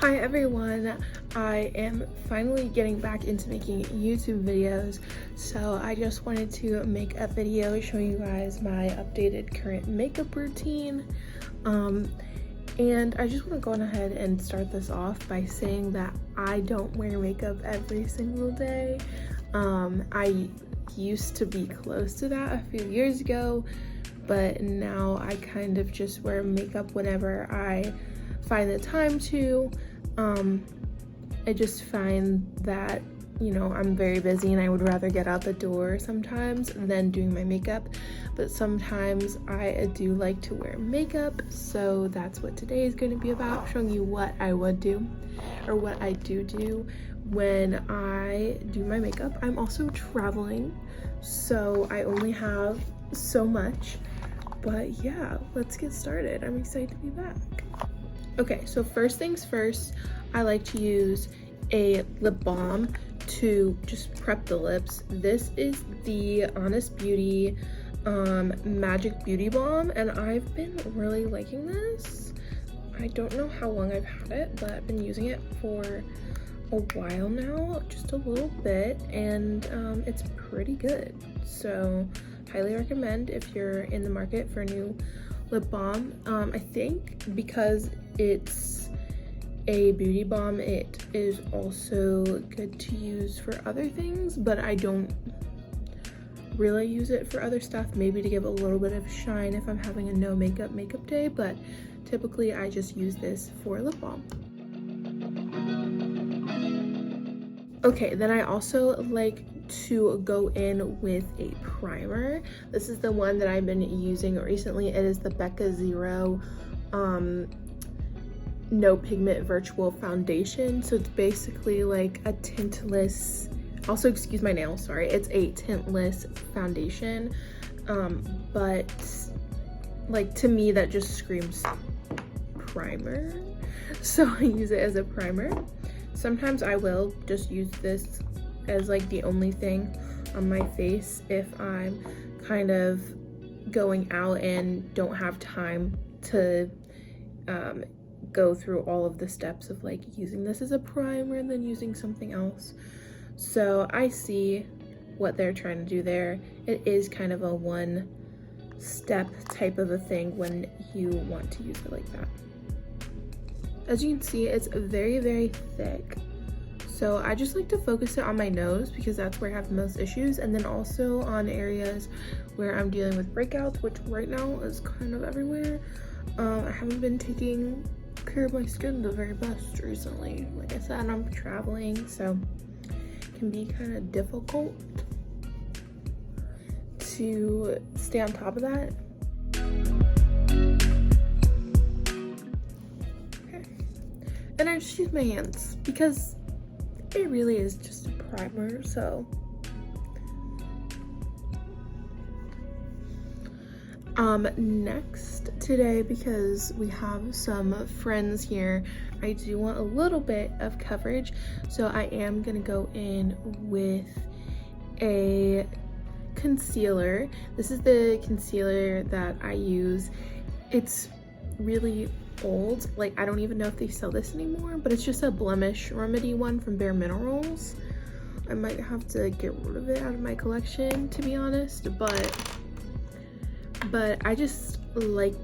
Hi everyone, I am finally getting back into making YouTube videos, so I just wanted to make a video showing you guys my updated current makeup routine. And I just want to go ahead and start this off by saying that I don't wear makeup every single day. I used to be close to that a few years ago, but now I kind of just wear makeup whenever I find the time to. I just find that, I'm very busy and I would rather get out the door sometimes than doing my makeup, but sometimes I do like to wear makeup, so that's what today is going to be about, showing you what I would do or what I do when I do my makeup. I'm also traveling, so I only have so much, but yeah, let's get started. I'm excited to be back. Okay, so first things first, I like to use a lip balm to just prep the lips. This is the Honest Beauty Magic Beauty Balm, and I've been really liking this. I don't know how long I've had it, but I've been using it for a while now, just a little bit, and it's pretty good. So highly recommend if you're in the market for a new lip balm. I think because it's a beauty balm, it is also good to use for other things, but I don't really use it for other stuff, maybe to give a little bit of shine if I'm having a no makeup day, but typically I just use this for lip balm. Okay, then I also like to go in with a primer. This is the one that I've been using recently. It is the Becca Zero No Pigment Virtual Foundation. So it's basically like a tintless, also excuse my nails, sorry, it's a tintless foundation, but like to me that just screams primer, so I use it as a primer. Sometimes I will just use this as like the only thing on my face if I'm kind of going out and don't have time to go through all of the steps of like using this as a primer and then using something else. So I see what they're trying to do there. It is kind of a one step type of a thing when you want to use it like that. As you can see, it's very, very thick. So I just like to focus it on my nose because that's where I have the most issues, and then also on areas where I'm dealing with breakouts, which right now is kind of everywhere. I haven't been taking care of my skin the very best recently. Like I said, I'm traveling, so it can be kind of difficult to stay on top of that. Okay. And I just use my hands because it really is just a primer, so. Next today, because we have some friends here, I do want a little bit of coverage, so I am gonna go in with a concealer. This is the concealer that I use. It's really old, like I don't even know if they sell this anymore, but it's just a blemish remedy one from Bare Minerals. I might have to get rid of it out of my collection, to be honest, but I just like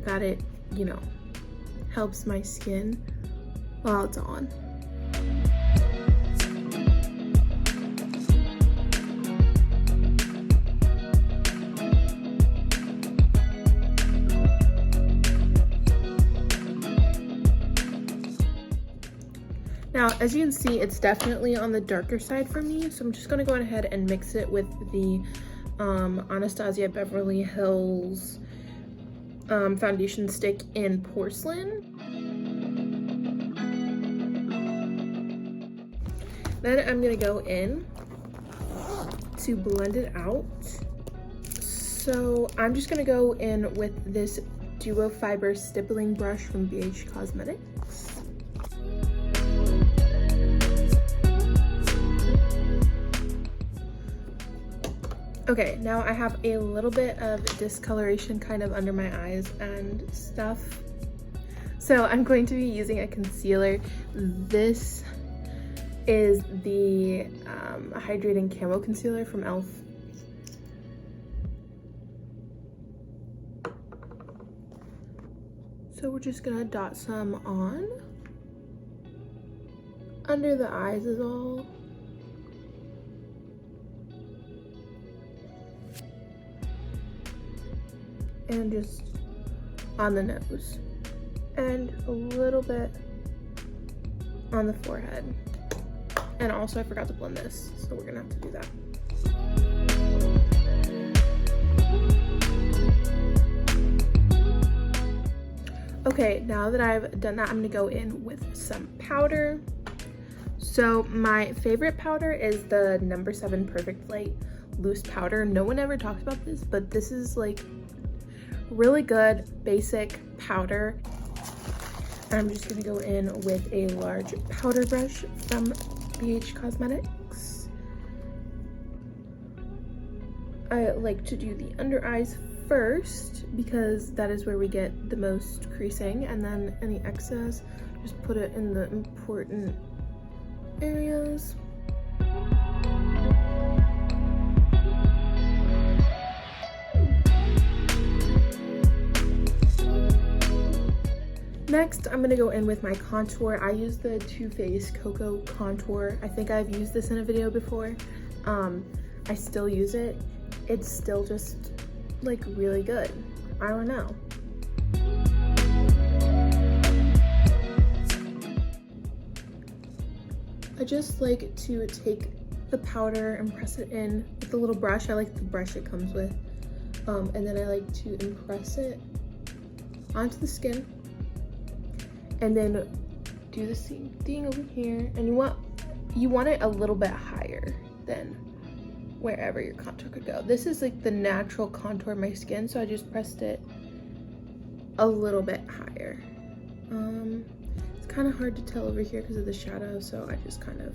that it, helps my skin while it's on. Now, as you can see, it's definitely on the darker side for me, so I'm just gonna go ahead and mix it with the Anastasia Beverly Hills foundation stick in porcelain. Then I'm gonna go in to blend it out. So I'm just gonna go in with this Duo Fiber Stippling Brush from BH Cosmetics. Okay, now I have a little bit of discoloration kind of under my eyes and stuff. So I'm going to be using a concealer. This is the Hydrating Camo Concealer from e.l.f. So we're just gonna dot some on. Under the eyes is all. And just on the nose. And a little bit on the forehead. And also I forgot to blend this, so we're gonna have to do that. Okay, now that I've done that, I'm gonna go in with some powder. So my favorite powder is the No. 7 Perfect Light loose powder. No one ever talks about this, but this is like really good basic powder. And I'm just gonna go in with a large powder brush from BH Cosmetics. I like to do the under eyes first because that is where we get the most creasing, and then any excess, just put it in the important areas. Next, I'm gonna go in with my contour. I use the Too Faced Cocoa Contour. I think I've used this in a video before. I still use it. It's still just like really good. I don't know. I just like to take the powder and press it in with the little brush. I like the brush it comes with. And then I like to impress it onto the skin. And then do the same thing over here. And you want it a little bit higher than wherever your contour could go. This is like the natural contour of my skin, so I just pressed it a little bit higher. It's kind of hard to tell over here because of the shadow, so I just kind of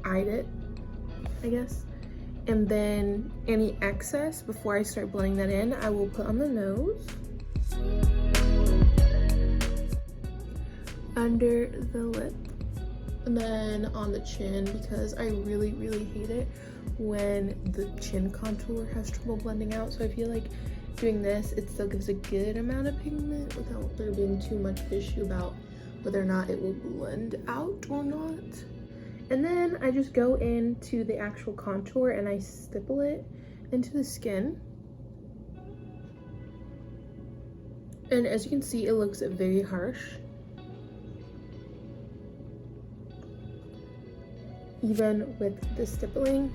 eyed it, I guess. And then any excess, before I start blending that in, I will put on the nose, under the lip, and then on the chin, because I really hate it when the chin contour has trouble blending out. So I feel like doing this, it still gives a good amount of pigment without there being too much issue about whether or not it will blend out or not. And then I just go into the actual contour and I stipple it into the skin. And as you can see, it looks very harsh. Even with the stippling,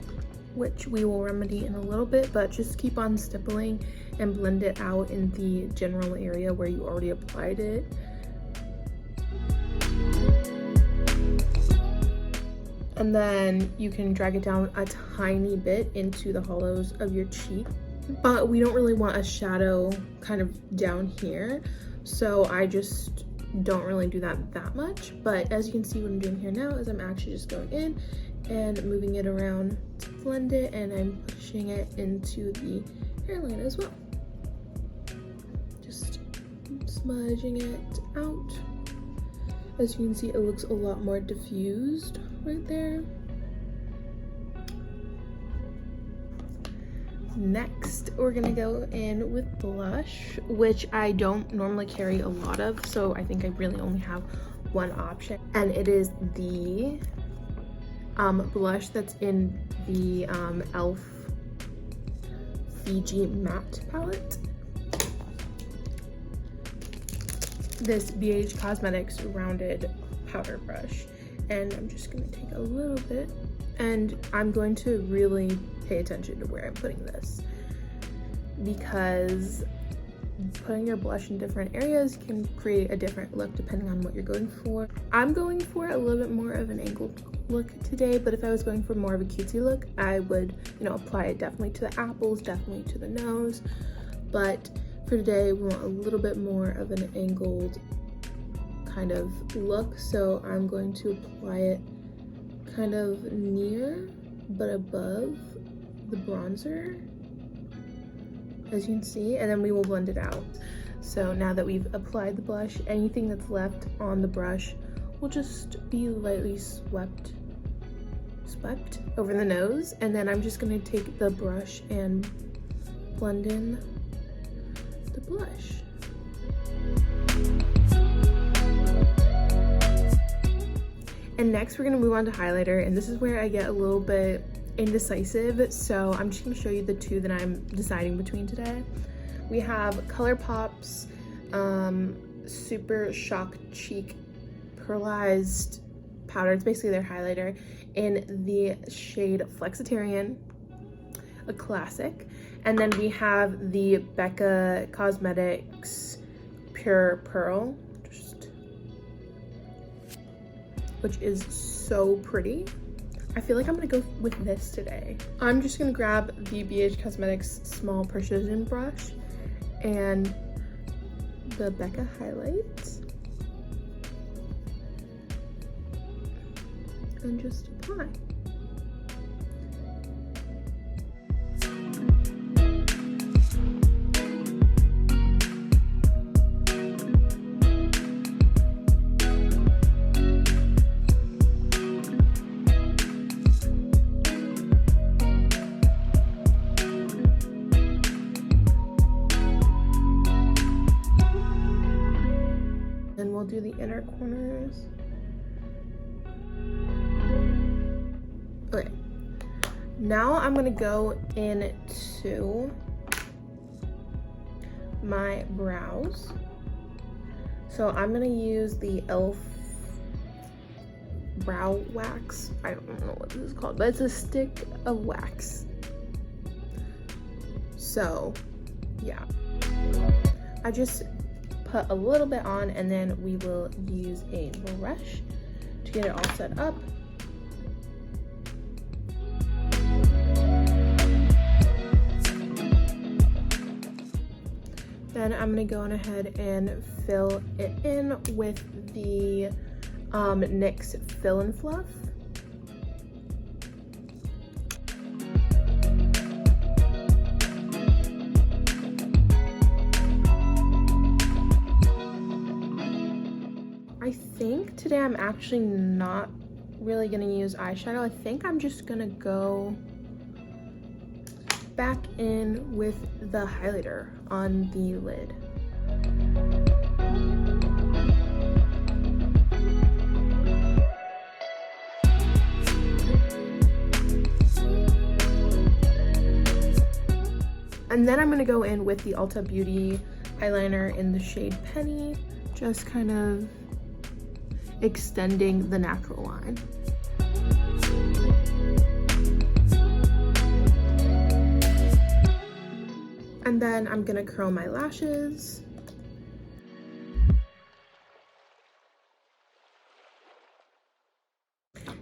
which we will remedy in a little bit, but just keep on stippling and blend it out in the general area where you already applied it. And then you can drag it down a tiny bit into the hollows of your cheek, but we don't really want a shadow kind of down here, so I just don't really do that much. But as you can see, what I'm doing here now is I'm actually just going in and moving it around to blend it, and I'm pushing it into the hairline as well, just smudging it out. As you can see, it looks a lot more diffused right there. Next, we're gonna go in with blush, which I don't normally carry a lot of, so I think I really only have one option, and it is the blush that's in the e.l.f. Fiji Matte palette. This BH Cosmetics rounded powder brush, and I'm just gonna take a little bit, and I'm going to really pay attention to where I'm putting this, because putting your blush in different areas can create a different look depending on what you're going for. I'm going for a little bit more of an angled look today, but if I was going for more of a cutesy look, I would, apply it definitely to the apples, definitely to the nose. But for today, we want a little bit more of an angled kind of look, so I'm going to apply it kind of near but above the bronzer, as you can see, and then we will blend it out. So now that we've applied the blush, anything that's left on the brush will just be lightly swept over the nose. And then I'm just gonna take the brush and blend in the blush. And next we're gonna move on to highlighter, and this is where I get a little bit indecisive, so I'm just gonna show you the two that I'm deciding between today. We have ColourPop's Super Shock Cheek Pearlized Powder. It's basically their highlighter in the shade Flexitarian, a classic. And then we have the Becca Cosmetics Pure Pearl, which is so pretty. I feel like I'm gonna go with this today. I'm just gonna grab the BH Cosmetics Small Precision Brush and the Becca highlights and just apply. And we'll do the inner corners. Okay, now I'm gonna go into my brows. So I'm gonna use the e.l.f. brow wax. I don't know what this is called, but it's a stick of wax. So yeah, I just put a little bit on, and then we will use a brush to get it all set up. Then I'm gonna go on ahead and fill it in with the NYX Fill and Fluff. I think today I'm actually not really gonna use eyeshadow. I think I'm just gonna go back in with the highlighter on the lid. And then I'm gonna go in with the Ulta Beauty eyeliner in the shade Penny, just kind of extending the natural line. And then I'm gonna curl my lashes.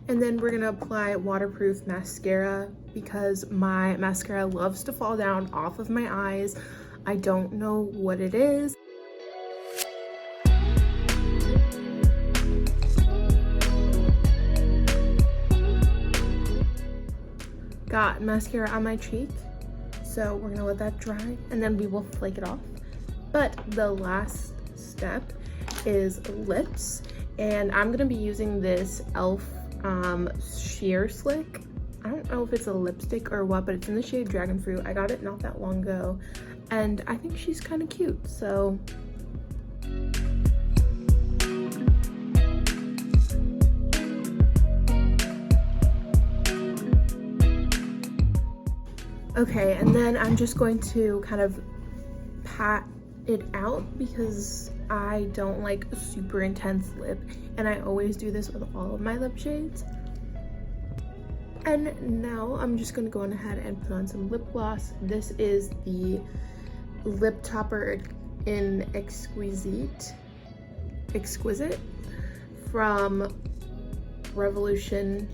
And then we're gonna apply waterproof mascara because my mascara loves to fall down off of my eyes. I don't know what it is. Got mascara on my cheek, so we're gonna let that dry and then we will flake it off. But the last step is lips, and I'm gonna be using this e.l.f. Sheer Slick. I don't know if it's a lipstick or what, but it's in the shade Dragon Fruit. I got it not that long ago, and I think she's kind of cute, so. Okay, and then I'm just going to kind of pat it out because I don't like a super intense lip, and I always do this with all of my lip shades. And now I'm just gonna go on ahead and put on some lip gloss. This is the Lip Topper in Exquisite from Revolution.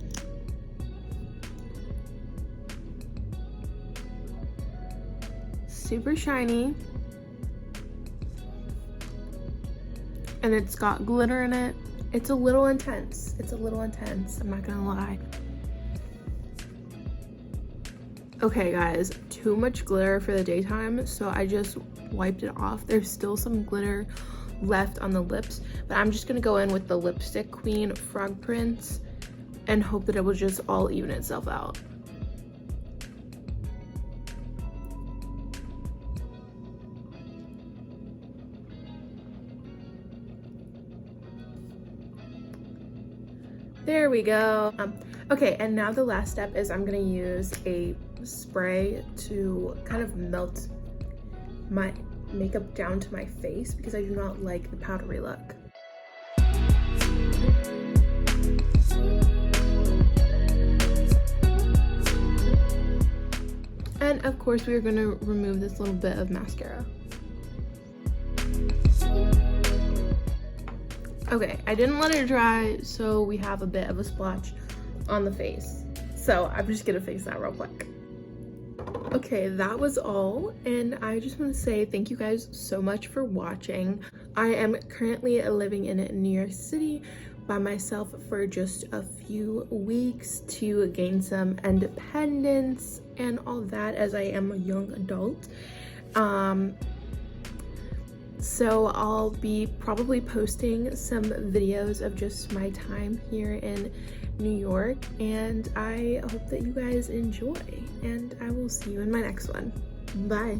Super shiny, and it's got glitter in it. It's a little intense. I'm not gonna lie. Okay guys, too much glitter for the daytime, so I just wiped it off. There's still some glitter left on the lips, but I'm just gonna go in with the Lipstick Queen Frog Prints and hope that it will just all even itself out. There we go. Okay, and now the last step is I'm gonna use a spray to kind of melt my makeup down to my face because I do not like the powdery look. And of course we are going to remove this little bit of mascara. Okay, I didn't let it dry, so we have a bit of a splotch on the face. So I'm just gonna fix that real quick. Okay, that was all, and I just want to say thank you guys so much for watching. I am currently living in New York City by myself for just a few weeks to gain some independence and all that, as I am a young adult. So I'll be probably posting some videos of just my time here in New York, and I hope that you guys enjoy, and I will see you in my next one. Bye.